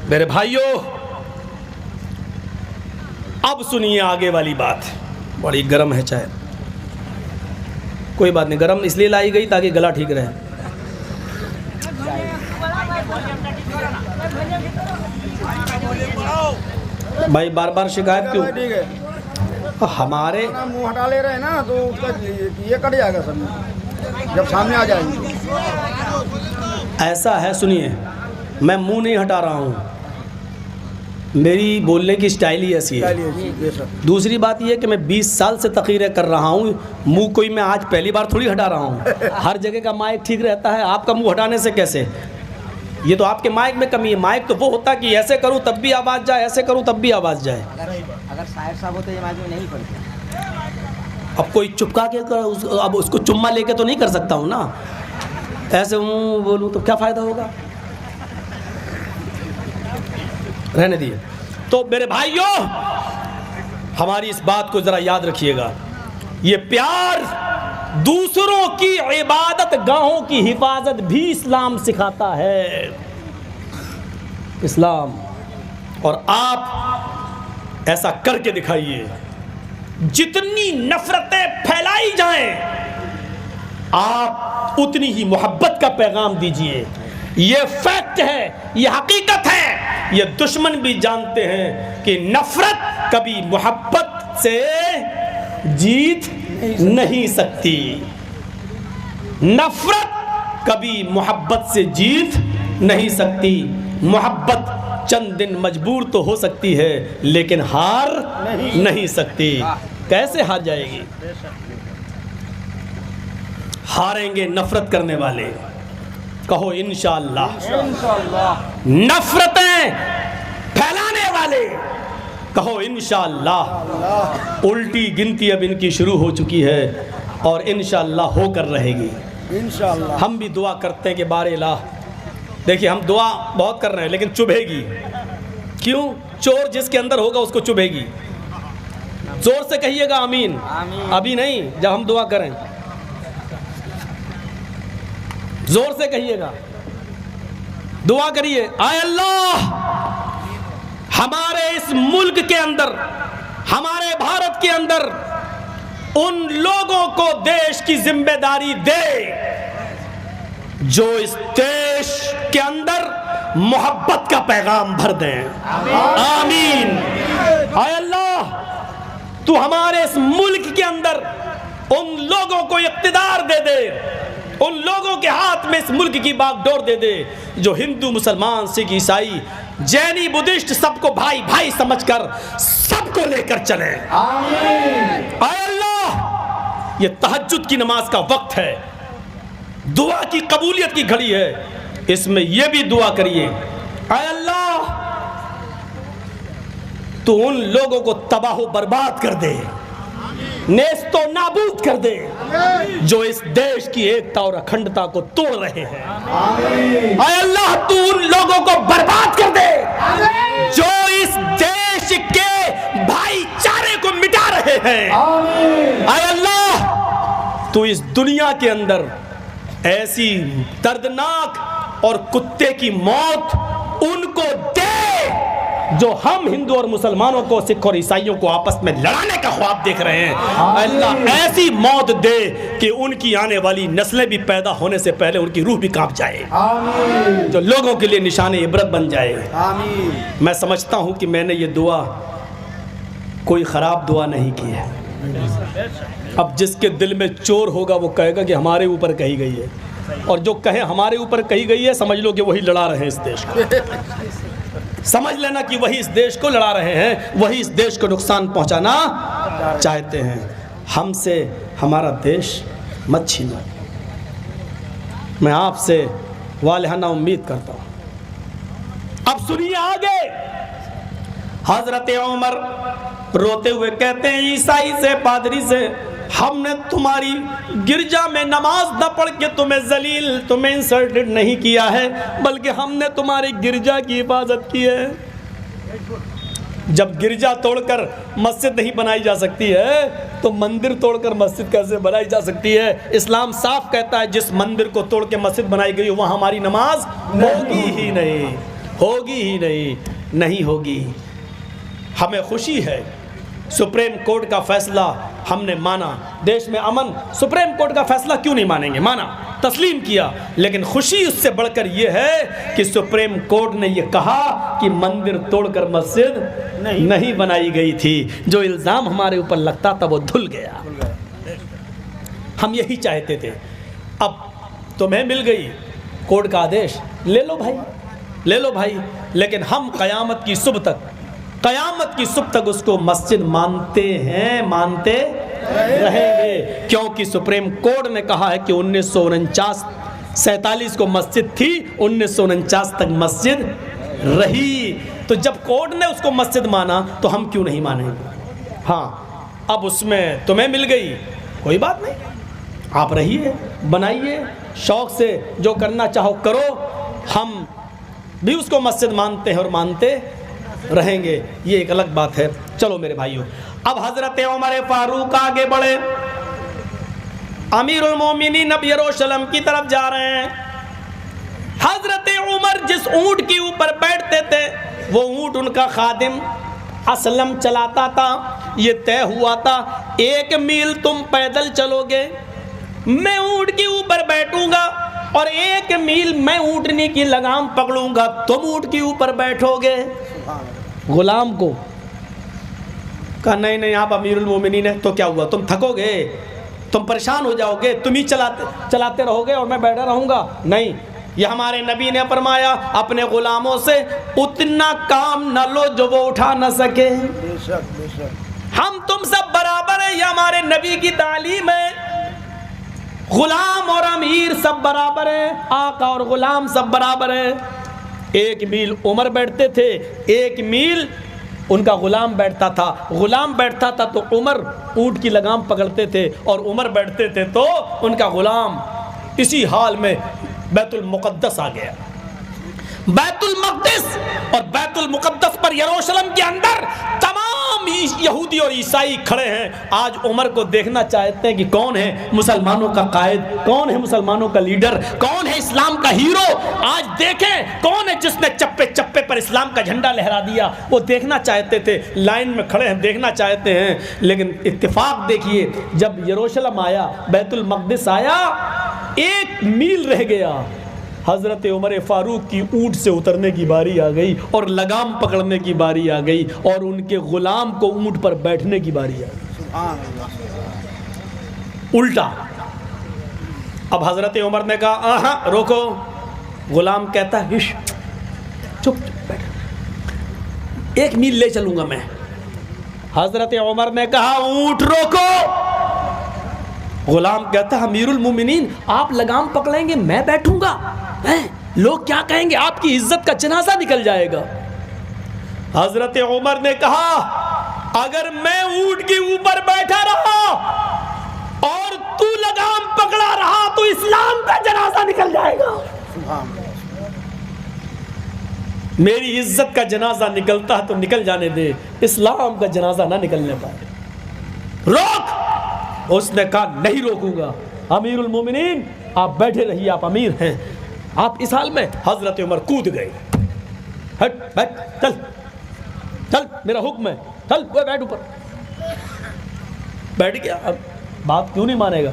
میرے بھائیوں اب سنیے آگے والی بات، بڑی گرم ہے چائے، کوئی بات نہیں، گرم اس لیے لائی گئی تاکہ گلا ٹھیک رہے۔ بھائی بار بار شکایت کیوں؟ ہمارے منہ ہٹا لے رہے ہیں نا تو اس کا یہ کٹ جائے گا سب جب سامنے آ جائے گی۔ ایسا ہے، سنیے میں منہ نہیں ہٹا رہا ہوں، میری بولنے کی سٹائل ہی ایسی ہے۔ دوسری بات یہ کہ میں 20 سال سے تقریریں کر رہا ہوں، منہ کوئی میں آج پہلی بار تھوڑی ہٹا رہا ہوں، ہر جگہ کا مائک ٹھیک رہتا ہے، آپ کا منہ ہٹانے سے کیسے؟ یہ تو آپ کے مائک میں کمی ہے، مائک تو وہ ہوتا کہ ایسے کروں تب بھی آواز جائے، ایسے کروں تب بھی آواز جائے۔ اگر شاعر صاحب ہوتے یہ مائک میں نہیں پڑتے۔ اب کوئی چپکا کے اب اس کو چما لے کے تو نہیں کر سکتا ہوں نا، ایسے ہوں بولوں تو کیا فائدہ ہوگا، رہنے دیے۔ تو میرے بھائیوں ہماری اس بات کو ذرا یاد رکھیے گا، یہ پیار دوسروں کی عبادت گاہوں کی حفاظت بھی اسلام سکھاتا ہے، اسلام۔ اور آپ ایسا کر کے دکھائیے، جتنی نفرتیں پھیلائی جائیں آپ اتنی ہی محبت کا پیغام دیجئے، یہ فیکٹ ہے، یہ حقیقت ہے، یہ دشمن بھی جانتے ہیں کہ نفرت کبھی محبت سے جیت نہیں سکتی، نفرت کبھی محبت سے جیت نہیں سکتی۔ محبت چند دن مجبور تو ہو سکتی ہے لیکن ہار نہیں سکتی۔ کیسے ہار جائے گی؟ ہاریں گے نفرت کرنے والے، کہو انشاءاللہ۔ نفرتیں پھیلانے والے، کہو انشاءاللہ۔ الٹی گنتی اب ان کی شروع ہو چکی ہے اور انشاءاللہ ہو کر رہے گی انشاءاللہ۔ ہم بھی دعا کرتے ہیں کہ بار الہ، دیکھیے ہم دعا بہت کر رہے ہیں لیکن چبھے گی، کیوں؟ چور جس کے اندر ہوگا اس کو چبھے گی۔ زور سے کہیے گا آمین۔ ابھی نہیں، جب ہم دعا کریں زور سے کہیے گا، دعا کریے، اے اللہ ہمارے اس ملک کے اندر، ہمارے بھارت کے اندر ان لوگوں کو دیش کی ذمہ داری دے جو اس دیش کے اندر محبت کا پیغام بھر دیں، آمین۔ اے اللہ تو ہمارے اس ملک کے اندر ان لوگوں کو اقتدار دے دے، ان لوگوں کے ہاتھ میں اس ملک کی باغ ڈور دے دے جو ہندو، مسلمان، سکھ، عیسائی، جینی، بدھسٹ سب کو بھائی بھائی سمجھ کر سب کو لے کر چلیں، آمین۔ اے اللہ یہ تہجد کی نماز کا وقت ہے، دعا کی قبولیت کی گھڑی ہے، اس میں یہ بھی دعا کریے، اے اللہ تو ان لوگوں کو تباہ و برباد کر دے، نیست و نابود کر دے جو اس دیش کی ایکتا اور اکھنڈتا کو توڑ رہے ہیں، اے اللہ تو ان لوگوں کو برباد کر دے جو اس دیش کے بھائی چارے کو مٹا رہے ہیں، اے اللہ تو اس دنیا کے اندر ایسی دردناک اور کتے کی موت ان کو دے جو ہم ہندو اور مسلمانوں کو، سکھ اور عیسائیوں کو آپس میں لڑانے کا خواب دیکھ رہے ہیں، اللہ ایسی موت دے کہ ان کی آنے والی نسلیں بھی پیدا ہونے سے پہلے ان کی روح بھی کانپ جائے، جو لوگوں کے لیے نشان عبرت بن جائے۔ میں سمجھتا ہوں کہ میں نے یہ دعا کوئی خراب دعا نہیں کی ہے، اب جس کے دل میں چور ہوگا وہ کہے گا کہ ہمارے اوپر کہی گئی ہے، اور جو کہے ہمارے اوپر کہی گئی ہے سمجھ لو کہ وہی لڑا رہے ہیں اس دیش کو، سمجھ لینا کہ وہی اس دیش کو لڑا رہے ہیں، وہی اس دیش کو نقصان پہنچانا چاہتے ہیں۔ ہم سے ہمارا دیش مت چھینو، میں آپ سے والہانہ امید کرتا ہوں۔ اب سنیے آگے، حضرت عمر روتے ہوئے کہتے ہیں عیسائی سے، پادری سے، ہم نے تمہاری گرجا میں نماز نہ پڑھ کے تمہیں ذلیل، تمہیں انسلٹڈ نہیں کیا ہے، بلکہ ہم نے تمہاری گرجا کی حفاظت کی ہے۔ جب گرجا توڑ کر مسجد نہیں بنائی جا سکتی ہے تو مندر توڑ کر مسجد کیسے بنائی جا سکتی ہے؟ اسلام صاف کہتا ہے جس مندر کو توڑ کے مسجد بنائی گئی وہاں ہماری نماز ہوگی ہی نہیں۔ ہوگی ہی نہیں ہوگی. ہمیں خوشی ہے سپریم کورٹ کا فیصلہ ہم نے مانا. دیش میں امن, سپریم کورٹ کا فیصلہ کیوں نہیں مانیں گے؟ مانا, تسلیم کیا. لیکن خوشی اس سے بڑھ کر یہ ہے کہ سپریم کورٹ نے یہ کہا کہ مندر توڑ کر مسجد نہیں بنائی گئی تھی. جو الزام ہمارے اوپر لگتا تھا وہ دھل گیا. ہم یہی چاہتے تھے. اب تمہیں مل گئی کورٹ کا آدیش, لے لو بھائی, لے لو بھائی. لیکن ہم قیامت کی صبح تک اس کو مسجد مانتے ہیں, مانتے رہیں گے. کیونکہ سپریم کورٹ نے کہا ہے کہ 1947 کو مسجد تھی, 1949 تک مسجد رہی. تو جب کورٹ نے اس کو مسجد مانا تو ہم کیوں نہیں مانیں گے؟ ہاں, اب اس میں تمہیں مل گئی, کوئی بات نہیں, آپ رہیے, بنائیے, شوق سے جو کرنا چاہو کرو. ہم بھی اس کو مسجد مانتے ہیں اور مانتے رہیں گے, یہ ایک الگ بات ہے. چلو میرے بھائیوں, اب حضرت عمر فاروق آگے بڑھے. امیر المومنین اب یروشلم کی طرف جا رہے ہیں. حضرت عمر جس اونٹ کے اوپر بیٹھتے تھے وہ اونٹ ان کا خادم اسلم چلاتا تھا. یہ طے ہوا تھا 1 میل تم پیدل چلو گے, میں اونٹ کے اوپر بیٹھوں گا, اور 1 میل میں اونٹنی کی لگام پکڑوں گا, تم اونٹ کے اوپر بیٹھو گے. غلام کو کہا نہیں آپ امیر المومنین ہیں, تو کیا ہوا, تم تھکو گے, تم پریشان ہو جاؤ گے, تم ہی چلاتے رہو گے اور میں بیٹھا رہوں گا. نہیں, یہ ہمارے نبی نے فرمایا اپنے غلاموں سے اتنا کام نہ لو جو وہ اٹھا نہ سکے. ہم تم سب برابر ہیں, یہ ہمارے نبی کی تعلیم ہے. غلام اور امیر سب برابر ہیں, آقا اور غلام سب برابر ہیں. 1 میل عمر بیٹھتے تھے, 1 میل ان کا غلام بیٹھتا تھا. غلام بیٹھتا تھا تو عمر اونٹ کی لگام پکڑتے تھے, اور عمر بیٹھتے تھے تو ان کا غلام. اسی حال میں بیت المقدس آ گیا. بیت المقدس اور بیت المقدس پر یروشلم کے اندر تمام یہودی اور عیسائی کھڑے ہیں. آج عمر کو دیکھنا چاہتے ہیں کہ کون ہے مسلمانوں کا قائد, کون ہے مسلمانوں کا لیڈر, کون ہے اسلام کا ہیرو. آج دیکھیں کون ہے جس نے چپے چپے پر اسلام کا جھنڈا لہرا دیا. وہ دیکھنا چاہتے تھے, لائن میں کھڑے ہیں, دیکھنا چاہتے ہیں. لیکن اتفاق دیکھیے, جب یروشلم آیا, بیت المقدس آیا, 1 میل رہ گیا, حضرت عمر فاروق کی اونٹ سے اترنے کی باری آ گئی, اور لگام پکڑنے کی باری آ گئی, اور ان کے غلام کو اونٹ پر بیٹھنے کی باری آ گئی. الٹا. اب حضرت عمر نے کہا آہاں روکو. غلام کہتا ہے چپ بیٹھ, 1 میل لے چلوں گا میں. حضرت عمر نے کہا اونٹ روکو. غلام کہتا ہے امیر المومنین آپ لگام پکڑیں گے, میں بیٹھوں گا, لوگ کیا کہیں گے, آپ کی عزت کا جنازہ نکل جائے گا. حضرت عمر نے کہا اگر میں اونٹ کے اوپر بیٹھا رہا اور تو لگام پکڑا رہا تو اسلام کا جنازہ نکل جائے گا. میری عزت کا جنازہ نکلتا ہے تو نکل جانے دے, اسلام کا جنازہ نہ نکلنے پائے. روک. اس نے کہا نہیں روکوں گا, امیر المومنین آپ بیٹھے رہیے, آپ امیر ہیں. آپ اس حال میں حضرت عمر کود گئے. ہٹ بیٹھ, چل چل میرا حکم ہے, چل بیٹھ اوپر. بیٹھ گیا. اب بات کیوں نہیں مانے گا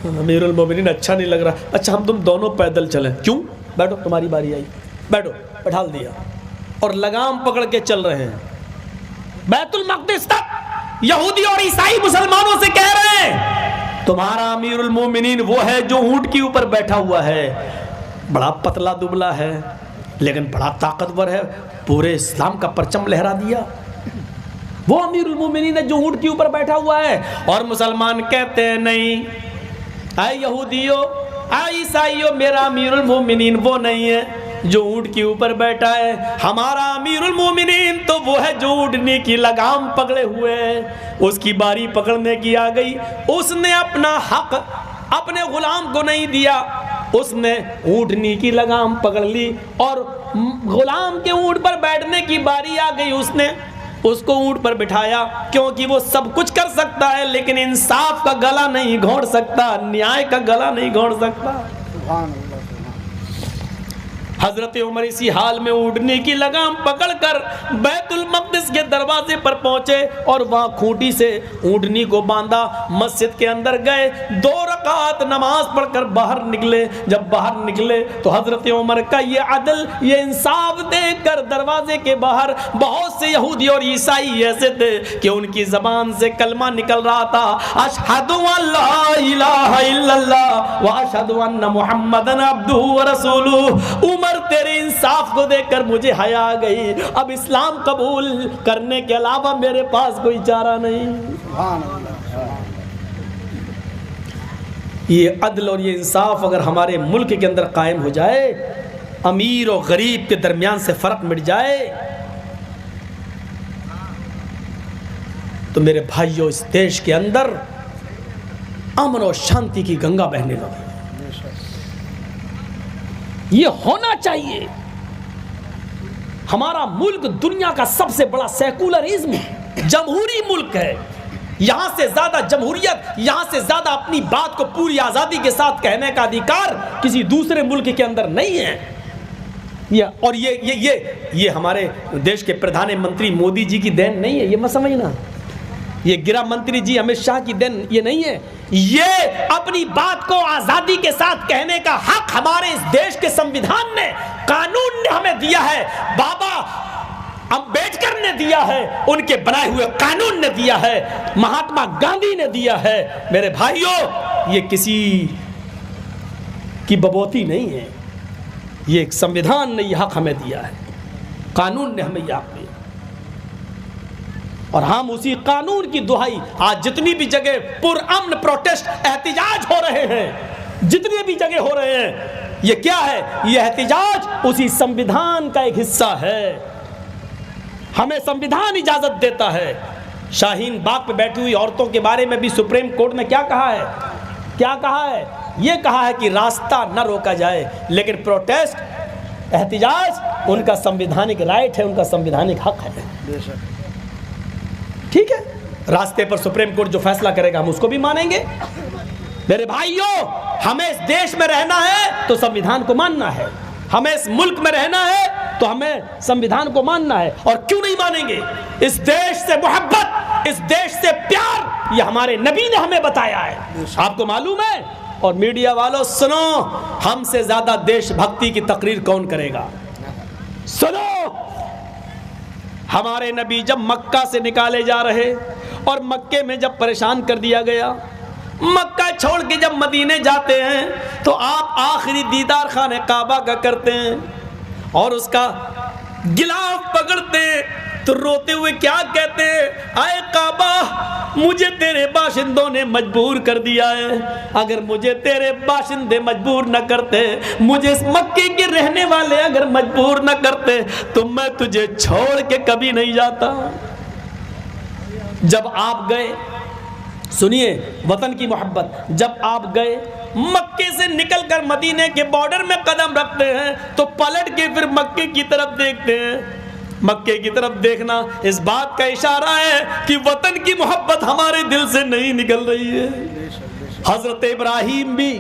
امیر المومنین, اچھا نہیں لگ رہا. اچھا ہم تم دونوں پیدل چلیں. کیوں, بیٹھو تمہاری باری آئی, بیٹھو. بٹھال دیا اور لگام پکڑ کے چل رہے ہیں بیت المقدس تک. یہودی اور عیسائی مسلمانوں سے کہہ رہے ہیں تمہارا امیر المومنین وہ ہے جو اونٹ کے اوپر بیٹھا ہوا ہے, بڑا پتلا دبلا ہے لیکن بڑا طاقتور ہے, پورے اسلام کا پرچم لہرا دیا. وہ امیر المومنین ہے جو اونٹ کے اوپر بیٹھا ہوا ہے. اور مسلمان کہتے ہیں نہیں, اے یہودیو, اے عیسائیو, میرا امیر المومنین وہ نہیں ہے جو اونٹ کے اوپر بیٹھا ہے. ہمارا امیر المومنین تو وہ ہے جو اونٹنی کی لگام پکڑے ہوئے ہے. اس کی باری پکڑنے کی آ گئی, اس نے اپنا حق اپنے غلام کو نہیں دیا, اس نے اونٹنی کی لگام پکڑ لی اور غلام کے اونٹ پر بیٹھنے کی باری آ گئی. اس نے اس کو اونٹ پر بٹھایا کیونکہ وہ سب کچھ کر سکتا ہے لیکن انصاف کا گلا نہیں گھونٹ سکتا, نیائے کا گلا نہیں گھونٹ سکتا. حضرت عمر اسی حال میں اونٹنی کی لگام پکڑ کر بیت المقدس کے دروازے پر پہنچے اور وہاں کھوٹی سے اونٹنی کو باندھا، مسجد کے اندر گئے، 2 رکعت نماز پڑھ کر باہر نکلے۔ جب باہر نکلے تو حضرت عمر کا یہ عدل، یہ انصاف دیکھ کر دروازے کے باہر بہت سے یہودی اور عیسائی ایسے تھے کہ ان کی زبان سے کلمہ نکل رہا تھا، اشہد ان لا الہ الا اللہ واشہد ان محمدن عبدہ ورسولہ۔ عمر تیرے انصاف کو دیکھ کر مجھے حیا آ گئی، اب اسلام قبول کرنے کے علاوہ میرے پاس کوئی چارہ نہیں۔ یہ عدل اور یہ انصاف اگر ہمارے ملک کے اندر قائم ہو جائے، امیر اور غریب کے درمیان سے فرق مٹ جائے، تو میرے بھائیوں اس دیش کے اندر امن اور شانتی کی گنگا بہنے لگے۔ یہ ہونا چاہیے۔ ہمارا ملک دنیا کا سب سے بڑا سیکولرزم ہے، جمہوری ملک ہے۔ یہاں سے زیادہ جمہوریت، یہاں سے زیادہ اپنی بات کو پوری آزادی کے ساتھ کہنے کا ادھیکار کسی دوسرے ملک کے اندر نہیں ہے۔ اور یہ ہمارے دیش کے پردھان منتری مودی جی کی دین نہیں ہے، یہ مت سمجھنا۔ یہ گرہ منتری جی امت شاہ کی دین یہ نہیں ہے، یہ اپنی بات کو آزادی کے ساتھ کہنے کا حق ہمارے اس دیش کے سمویدھان نے، قانون نے ہمیں دیا ہے، بابا امبیڈکر نے دیا ہے، ان کے بنائے ہوئے قانون نے دیا ہے، مہاتما گاندھی نے دیا ہے۔ میرے بھائیوں، یہ کسی کی ببوتی نہیں ہے، یہ ایک سمویدھان نے یہ حق ہمیں دیا ہے، قانون نے ہمیں یہ حق دیا، اور ہم اسی قانون کی دہائی آج جتنی بھی جگہ پر امن پروٹیسٹ احتجاج ہو رہے ہیں، جتنی بھی جگہ ہو رہے ہیں، یہ کیا ہے؟ یہ احتجاج اسی سمویدھان کا ایک حصہ ہے، ہمیں سمویدھان اجازت دیتا ہے۔ شاہین باغ پہ بیٹھی ہوئی عورتوں کے بارے میں بھی سپریم کورٹ نے کیا کہا ہے؟ کیا کہا ہے؟ یہ کہا ہے کہ راستہ نہ روکا جائے، لیکن پروٹیسٹ، احتجاج ان کا سمویدھانک رائٹ ہے، ان کا سمویدھانک حق ہے۔ ٹھیک ہے، راستے پر سپریم کورٹ جو فیصلہ کرے گا ہم اس کو بھی مانیں گے۔ میرے بھائیوں، ہمیں اس دیش میں رہنا ہے تو سمویدھان کو ماننا ہے، ہمیں اس ملک میں رہنا ہے تو ہمیں سمویدھان کو ماننا ہے۔ اور کیوں نہیں مانیں گے؟ اس دیش سے محبت، اس دیش سے پیار یہ ہمارے نبی نے ہمیں بتایا ہے، آپ کو معلوم ہے۔ اور میڈیا والوں سنو، ہم سے زیادہ دیش بھکتی کی تقریر کون کرے گا؟ سنو، ہمارے نبی جب مکہ سے نکالے جا رہے اور مکے میں جب پریشان کر دیا گیا، مکہ چھوڑ کے جب مدینے جاتے ہیں تو آپ آخری دیدار خانہ کعبہ کا کرتے ہیں اور اس کا غلاف پکڑتے تو روتے ہوئے کیا کہتے ہیں؟ اے کعبہ، مجھے تیرے باشندوں نے مجبور کر دیا ہے، اگر مجھے تیرے باشندے مجبور نہ کرتے، مجھے اس مکے کے رہنے والے اگر مجبور نہ کرتے تو میں تجھے چھوڑ کے کبھی نہیں جاتا۔ جب آپ گئے، سنیے وطن کی محبت، جب آپ گئے مکے سے نکل کر مدینے کے بارڈر میں قدم رکھتے ہیں تو پلٹ کے پھر مکے کی طرف دیکھتے ہیں۔ مکے کی طرف دیکھنا اس بات کا اشارہ ہے کہ وطن کی محبت ہمارے دل سے نہیں نکل رہی ہے۔ حضرت ابراہیم بھی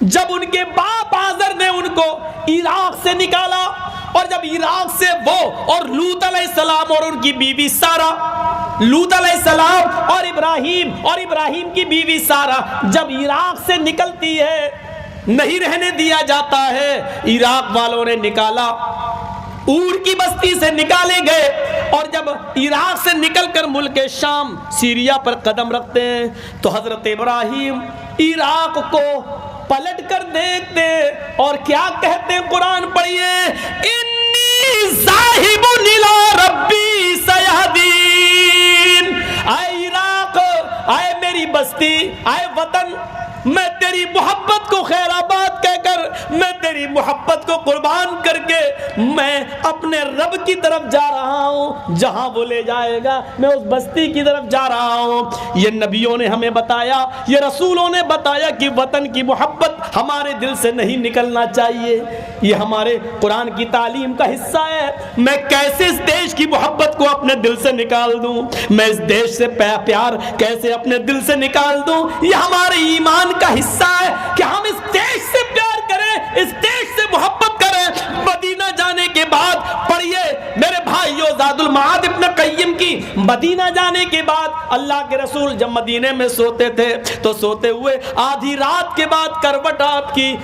جب ان کے باپ آزر نے ان کو عراق سے نکالا، اور جب عراق سے وہ اور لوط علیہ السلام اور ان کی بیوی سارہ، لوط علیہ السلام اور ابراہیم کی بیوی سارہ جب عراق سے نکلتی ہے، نہیں رہنے دیا جاتا ہے، عراق والوں نے نکالا، اور کی بستی سے نکالے گئے، اور جب عراق سے نکل کر ملک شام سیریا پر قدم رکھتے ہیں تو حضرت ابراہیم عراق کو پلٹ کر دیکھتے اور کیا کہتے ہیں؟ قرآن پڑھیے، انی ذاہب الی ربی سیہدین۔ اے عراق، اے میری بستی، اے وطن، میں تیری محبت کو خیر آباد کہہ کر، میں تیری محبت کو قربان کر کے میں اپنے رب کی طرف جا رہا ہوں، جہاں وہ لے جائے گا میں اس بستی کی طرف جا رہا ہوں۔ یہ نبیوں نے ہمیں بتایا، یہ رسولوں نے بتایا کہ وطن کی محبت ہمارے دل سے نہیں نکلنا چاہیے، یہ ہمارے قرآن کی تعلیم کا حصہ ہے۔ میں کیسے اس دیش کی محبت کو اپنے دل سے نکال دوں، میں اس دیش سے پیار کیسے اپنے دل سے نکال دوں، یہ ہمارے ایمان کا حصہ ہے کہ ہم اس دیش سے پیار کریں، اس دیش سے محبت کریں۔ کے بعد پڑھیے میرے بھائیو زادُ المعاد ابن قیم کی مدینہ جانے کے بعد اللہ کے رسول جب مدینے میں سوتے تھے تو سوتے ہوئے آدھی رات کے بعد کروٹ آپ کی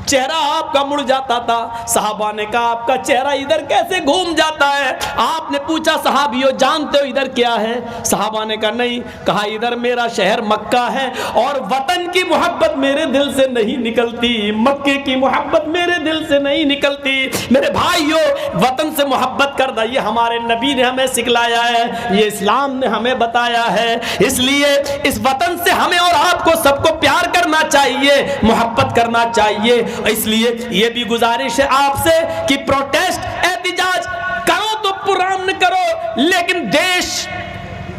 چہرہ آپ کا مڑ جاتا تھا. صحابہ نے کہا آپ کا چہرہ ادھر کیسے گھوم جاتا ہے؟ آپ نے پوچھا صحابیو جانتے ہو ادھر کیا ہے؟ صحابہ نے کہا نہیں. کہا ادھر میرا شہر مکہ ہے اور وطن کی محبت میرے دل سے نہیں نکلتی, مکے کی محبت میرے دل سے نہیں نکلتی. میرے بھائیو وطن سے محبت کرنا یہ ہمارے نبی نے ہمیں سکھلایا ہے, یہ اسلام نے ہمیں بتایا ہے. اس لیے اس وطن سے ہمیں اور آپ کو سب کو پیار کرنا چاہیے, محبت کرنا چاہیے. اس لیے یہ بھی گزارش ہے آپ سے کہ پروٹیسٹ احتجاج کرو تو پرامن کرو, لیکن دیش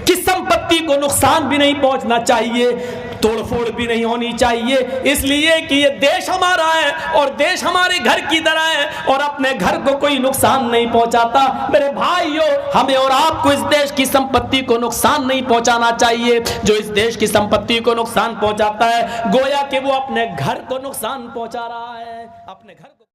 کی سمپتی کو نقصان بھی نہیں پہنچنا چاہیے, توڑ پھوڑ بھی نہیں ہونی چاہیے. اس لیے کہ یہ دیش ہمارا ہے اور دیش ہمارے گھر کی طرح ہے اور اپنے گھر کو کوئی نقصان نہیں پہنچاتا. میرے بھائیو ہمیں اور آپ کو اس دیش کی سمپتی کو نقصان نہیں پہنچانا چاہیے. جو اس دیش کی سمپتی کو نقصان پہنچاتا ہے گویا کہ وہ اپنے گھر کو نقصان پہنچا رہا ہے, اپنے گھر کو